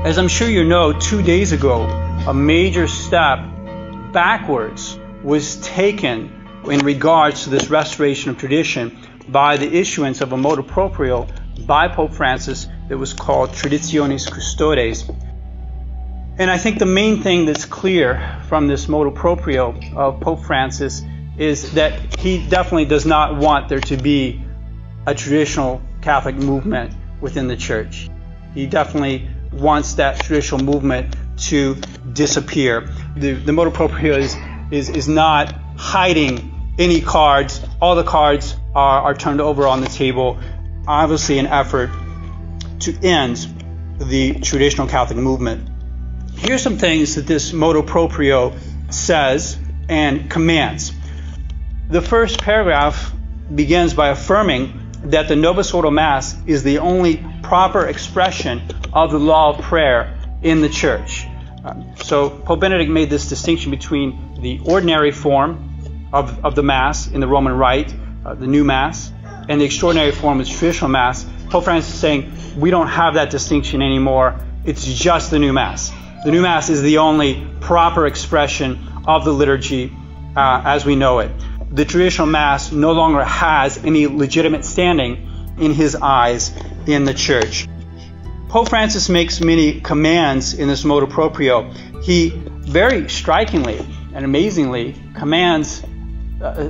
As I'm sure you know, 2 days ago, a major step backwards was taken in regards to this restoration of tradition by the issuance of a Motu Proprio by Pope Francis that was called Traditionis Custodes. And I think the main thing that's clear from this Motu Proprio of Pope Francis is that he definitely does not want there to be a traditional Catholic movement within the Church. He definitely wants that traditional movement to disappear. The Motu Proprio is not hiding any cards. All the cards are turned over on the table, obviously an effort to end the traditional Catholic movement. Here's some things that this Motu Proprio says and commands. The first paragraph begins by affirming that the Novus Ordo Mass is the only proper expression of the law of prayer in the Church. So Pope Benedict made this distinction between the ordinary form of the Mass in the Roman Rite, the new Mass, and the extraordinary form of the traditional Mass. Pope Francis is saying we don't have that distinction anymore. It's just the new Mass. The new Mass is the only proper expression of the liturgy as we know it. The traditional Mass no longer has any legitimate standing in his eyes in the Church. Pope Francis makes many commands in this Motu Proprio. He very strikingly and amazingly commands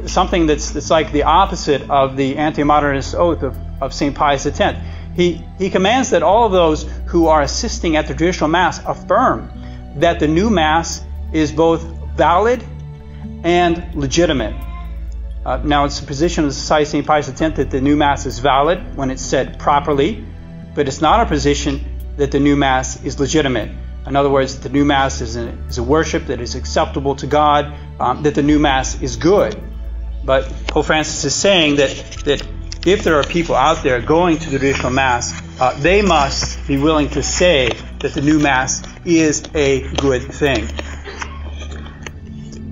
something that's like the opposite of the anti-modernist oath of St. Pius X. He commands that all of those who are assisting at the traditional Mass affirm that the new Mass is both valid and legitimate. Now, it's the position of the Society of St. Pius X that the new Mass is valid when it's said properly, but it's not our position that the new Mass is legitimate. In other words, the new Mass is a worship that is acceptable to God, that the new Mass is good. But Pope Francis is saying that if there are people out there going to the traditional Mass, they must be willing to say that the new Mass is a good thing.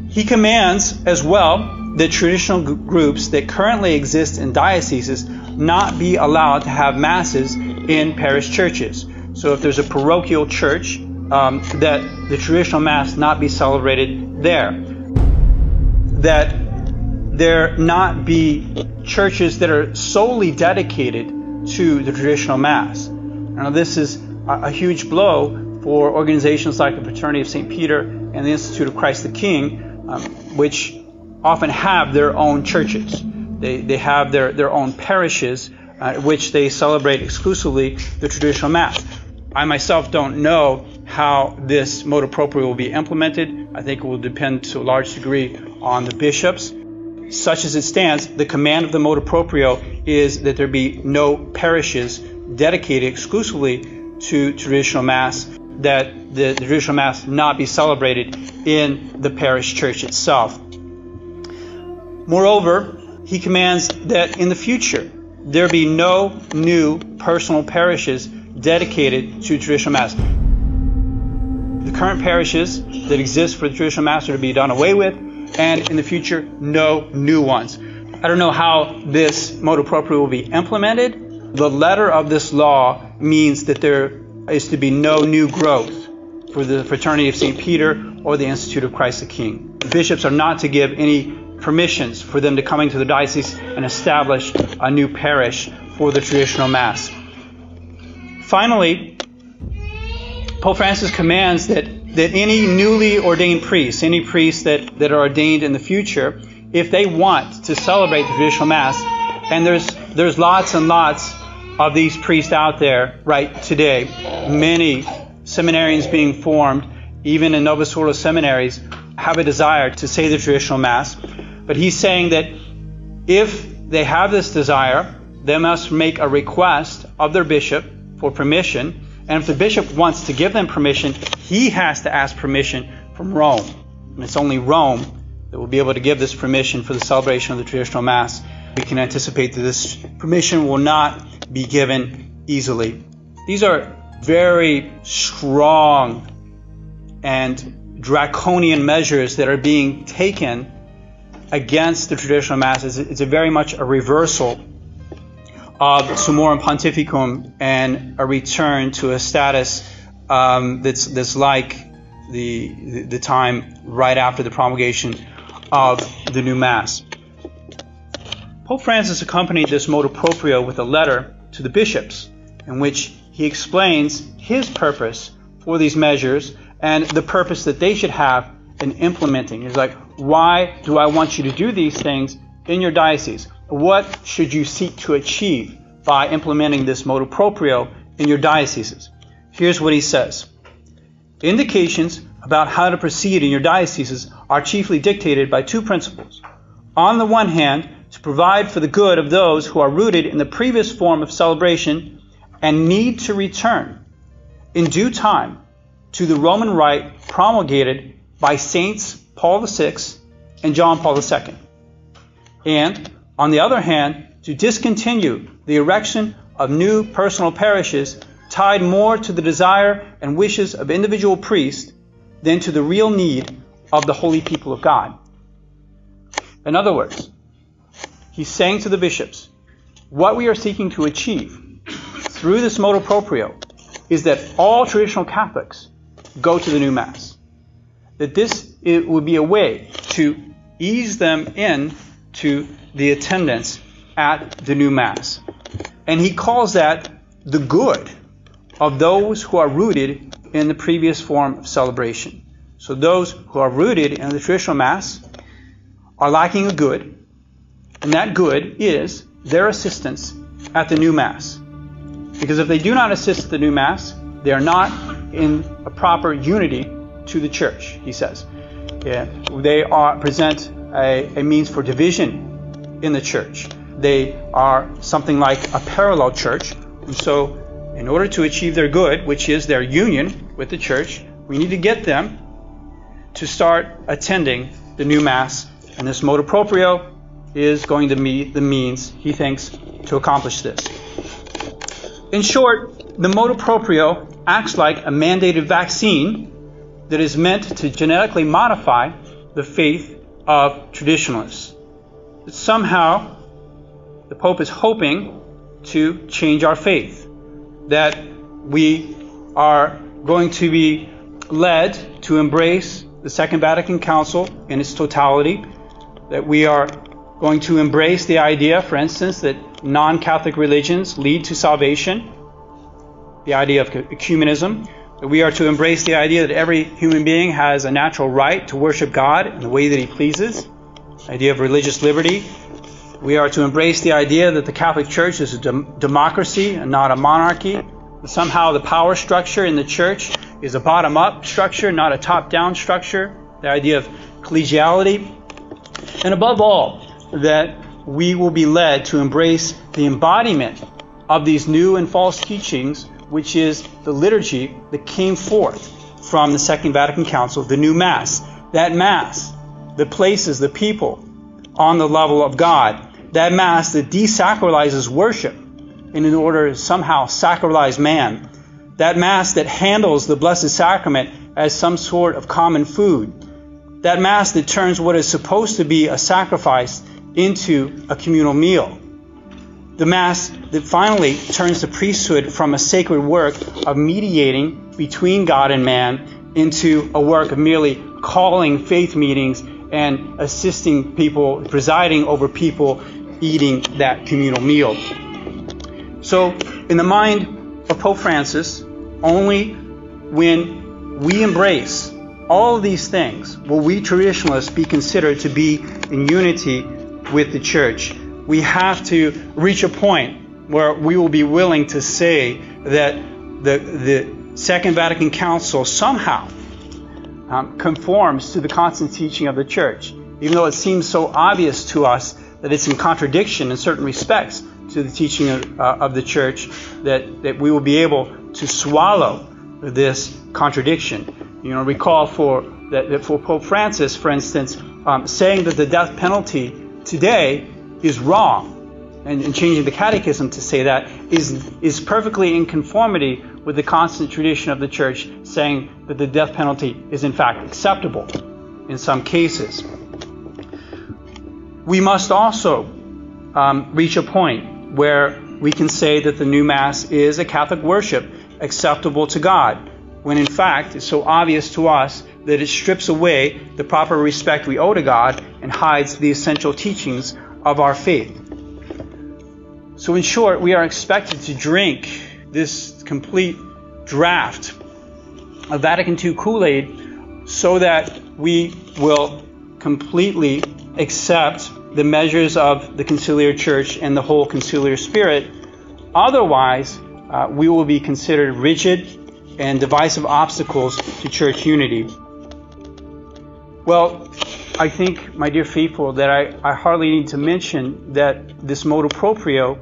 He commands as well that traditional groups that currently exist in dioceses not be allowed to have Masses in parish churches. So if there's a parochial church, that the traditional Mass not be celebrated there. That there not be churches that are solely dedicated to the traditional Mass. Now, this is a huge blow for organizations like the Fraternity of St. Peter and the Institute of Christ the King, which often have their own churches. They have their own parishes, which they celebrate exclusively the traditional Mass. I myself don't know how this Motu Proprio will be implemented. I think it will depend to a large degree on the bishops. Such as it stands, the command of the Motu Proprio is that there be no parishes dedicated exclusively to traditional Mass, that the traditional Mass not be celebrated in the parish church itself. Moreover, he commands that in the future there be no new personal parishes dedicated to traditional Mass. The current parishes that exist for the traditional Mass are to be done away with, and in the future, no new ones. I don't know how this Motu Proprio will be implemented. The letter of this law means that there is to be no new growth for the Fraternity of St. Peter or the Institute of Christ the King. The bishops are not to give any permissions for them to come into the diocese and establish a new parish for the traditional Mass. Finally, Pope Francis commands that any newly ordained priests, any priests that are ordained in the future, if they want to celebrate the traditional Mass, and there's lots and lots of these priests out there right today, many seminarians being formed, even in Novus Ordo seminaries, have a desire to say the traditional Mass. But he's saying that if they have this desire, they must make a request of their bishop for permission. And if the bishop wants to give them permission, he has to ask permission from Rome. And it's only Rome that will be able to give this permission for the celebration of the traditional Mass. We can anticipate that this permission will not be given easily. These are very strong and draconian measures that are being taken against the traditional Mass. It's very much a reversal of Summorum Pontificum and a return to a status that's like the time right after the promulgation of the new Mass. Pope Francis accompanied this motu proprio with a letter to the bishops in which he explains his purpose for these measures and the purpose that they should have in implementing. He's like, why do I want you to do these things in your diocese? What should you seek to achieve by implementing this motu proprio in your dioceses? Here's what he says. Indications about how to proceed in your dioceses are chiefly dictated by two principles. On the one hand, to provide for the good of those who are rooted in the previous form of celebration and need to return in due time to the Roman rite promulgated by Saints Paul VI and John Paul II. And, on the other hand, to discontinue the erection of new personal parishes tied more to the desire and wishes of individual priests than to the real need of the holy people of God. In other words, he's saying to the bishops, what we are seeking to achieve through this motu proprio is that all traditional Catholics go to the new Mass. That it would be a way to ease them in to the attendance at the new Mass. And he calls that the good of those who are rooted in the previous form of celebration. So those who are rooted in the traditional Mass are lacking a good, and that good is their assistance at the new Mass. Because if they do not assist at the new Mass, they are not in a proper unity to the Church, he says. They present a means for division in the Church. They are something like a parallel church. And so, in order to achieve their good, which is their union with the Church, we need to get them to start attending the new Mass. And this motu proprio is going to be the means, he thinks, to accomplish this. In short, the motu proprio acts like a mandated vaccine that is meant to genetically modify the faith of traditionalists. That somehow, the Pope is hoping to change our faith. That we are going to be led to embrace the Second Vatican Council in its totality. That we are going to embrace the idea, for instance, that non-Catholic religions lead to salvation. The idea of ecumenism. That we are to embrace the idea that every human being has a natural right to worship God in the way that he pleases. The idea of religious liberty. We are to embrace the idea that the Catholic Church is a democracy and not a monarchy. That somehow the power structure in the Church is a bottom-up structure, not a top-down structure. The idea of collegiality. And above all, that we will be led to embrace the embodiment of these new and false teachings, which is the liturgy that came forth from the Second Vatican Council, the new Mass. That Mass that places the people on the level of God. That Mass that desacralizes worship in order to somehow sacralize man. That Mass that handles the Blessed Sacrament as some sort of common food. That Mass that turns what is supposed to be a sacrifice into a communal meal. The Mass that finally turns the priesthood from a sacred work of mediating between God and man into a work of merely calling faith meetings and assisting people, presiding over people eating that communal meal. So, in the mind of Pope Francis, only when we embrace all of these things will we traditionalists be considered to be in unity with the Church. We have to reach a point where we will be willing to say that the Second Vatican Council somehow conforms to the constant teaching of the Church, even though it seems so obvious to us that it's in contradiction in certain respects to the teaching of the Church, that we will be able to swallow this contradiction. You know, recall for Pope Francis, for instance, saying that the death penalty today is wrong, and changing the catechism to say that is perfectly in conformity with the constant tradition of the Church, saying that the death penalty is in fact acceptable in some cases. We must also reach a point where we can say that the new Mass is a Catholic worship acceptable to God. when in fact it's so obvious to us that it strips away the proper respect we owe to God and hides the essential teachings of our faith. So in short, we are expected to drink this complete draft of Vatican II Kool-Aid so that we will completely accept the measures of the conciliar church and the whole conciliar spirit. Otherwise, we will be considered rigid and divisive obstacles to church unity. Well, I think, my dear faithful, that I hardly need to mention that this motu proprio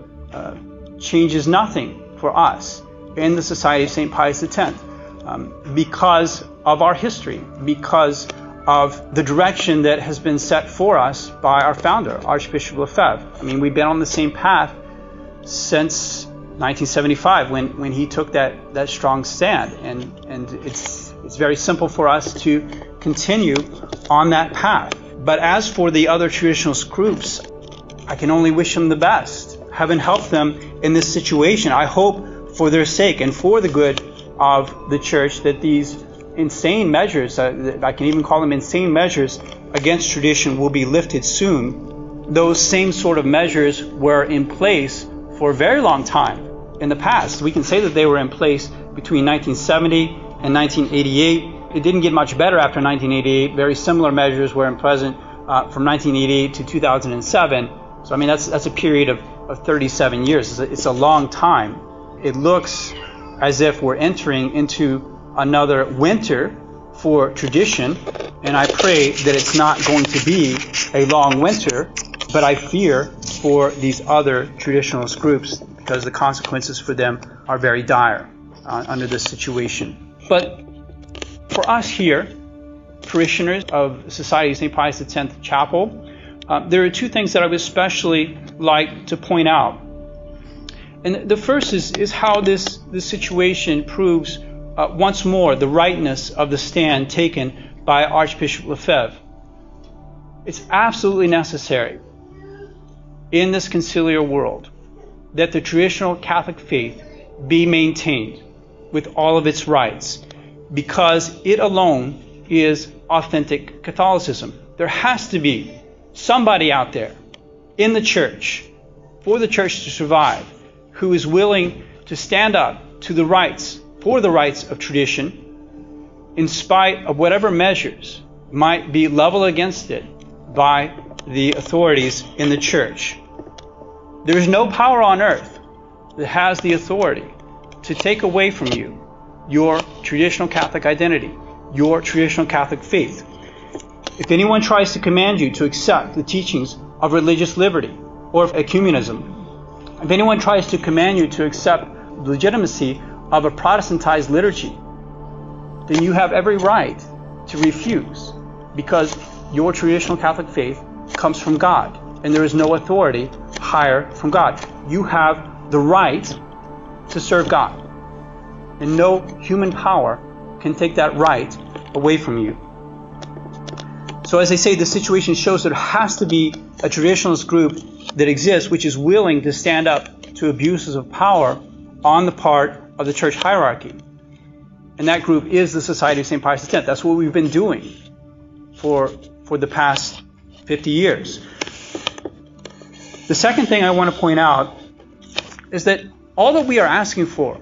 changes nothing for us in the Society of St. Pius X because of our history, because of the direction that has been set for us by our founder, Archbishop Lefebvre. I mean, we've been on the same path since 1975 when he took that strong stand, and it's very simple for us to continue on that path. But as for the other traditionalist groups, I can only wish them the best. Heaven help them in this situation. I hope for their sake and for the good of the church that these insane measures, I can even call them insane measures against tradition, will be lifted soon. Those same sort of measures were in place for a very long time in the past. We can say that they were in place between 1970 and 1988. It didn't get much better after 1988. Very similar measures were in present from 1988 to 2007. So I mean, that's a period of 37 years. It's a long time. It looks as if we're entering into another winter for tradition, and I pray that it's not going to be a long winter, but I fear for these other traditionalist groups because the consequences for them are very dire under this situation. But for us here, parishioners of the Society of St. Pius X Chapel, there are two things that I would especially like to point out. And the first is how this situation proves once more the rightness of the stand taken by Archbishop Lefebvre. It's absolutely necessary in this conciliar world that the traditional Catholic faith be maintained with all of its rights, because it alone is authentic Catholicism. There has to be somebody out there in the church, for the church to survive, who is willing to stand up to the rights, for the rights of tradition, in spite of whatever measures might be leveled against it by the authorities in the church. There is no power on earth that has the authority to take away from you your traditional Catholic identity, your traditional Catholic faith. If anyone tries to command you to accept the teachings of religious liberty or of ecumenism, if anyone tries to command you to accept the legitimacy of a Protestantized liturgy, then you have every right to refuse, because your traditional Catholic faith comes from God, and there is no authority higher from God. You have the right to serve God, and no human power can take that right away from you. So as I say, the situation shows that there has to be a traditionalist group that exists which is willing to stand up to abuses of power on the part of the church hierarchy. And that group is the Society of St. Pius X. That's what we've been doing for the past 50 years. The second thing I want to point out is that all that we are asking for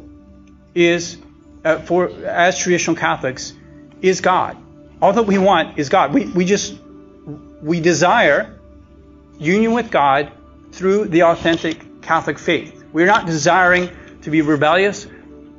is, as traditional Catholics, is God. All that we want is God. We desire union with God through the authentic Catholic faith. We're not desiring to be rebellious.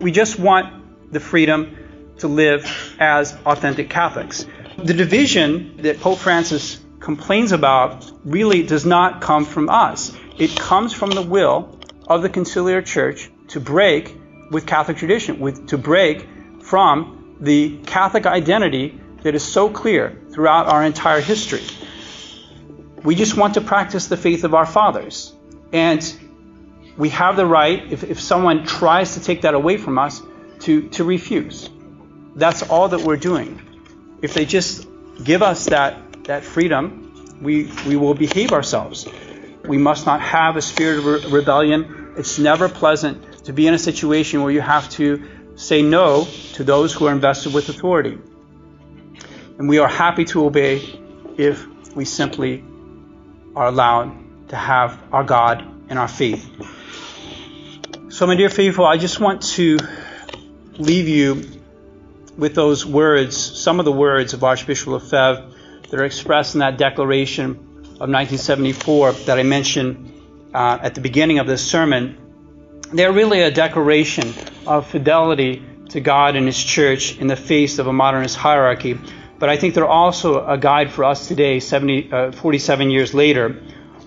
We just want the freedom to live as authentic Catholics. The division that Pope Francis complains about really does not come from us. It comes from the will of the conciliar church to break with Catholic tradition, to break from the Catholic identity that is so clear throughout our entire history. We just want to practice the faith of our fathers. And we have the right, if someone tries to take that away from us, to refuse. That's all that we're doing. If they just give us that freedom, we will behave ourselves. We must not have a spirit of rebellion. It's never pleasant to be in a situation where you have to say no to those who are invested with authority. And we are happy to obey if we simply are allowed to have our God and our faith. So, my dear faithful, I just want to leave you with those words, some of the words of Archbishop Lefebvre that are expressed in that declaration of 1974 that I mentioned at the beginning of this sermon. They're really a declaration of fidelity to God and His Church in the face of a modernist hierarchy. But I think they're also a guide for us today, 47 years later,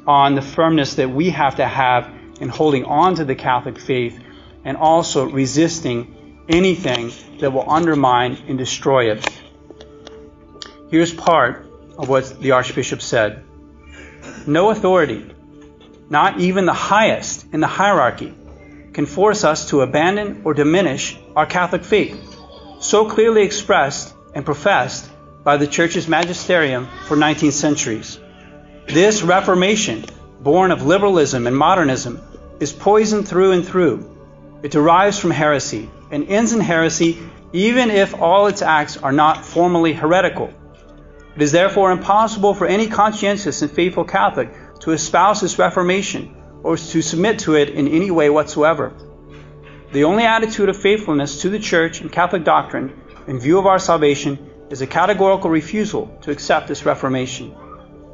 on the firmness that we have to have in holding on to the Catholic faith and also resisting anything that will undermine and destroy it. Here's part of what the Archbishop said. No authority, not even the highest in the hierarchy, can force us to abandon or diminish our Catholic faith, so clearly expressed and professed by the Church's magisterium for 19 centuries. This Reformation, born of liberalism and modernism, is poisoned through and through. It derives from heresy and ends in heresy even if all its acts are not formally heretical. It is therefore impossible for any conscientious and faithful Catholic to espouse this Reformation or to submit to it in any way whatsoever. The only attitude of faithfulness to the Church and Catholic doctrine in view of our salvation is a categorical refusal to accept this Reformation.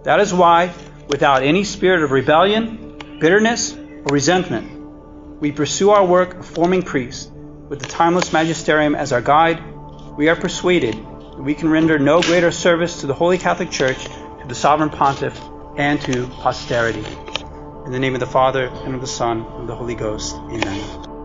That is why, without any spirit of rebellion, bitterness, or resentment, we pursue our work of forming priests with the timeless magisterium as our guide. We are persuaded that we can render no greater service to the Holy Catholic Church, to the Sovereign Pontiff, and to posterity. In the name of the Father, and of the Son, and of the Holy Ghost. Amen.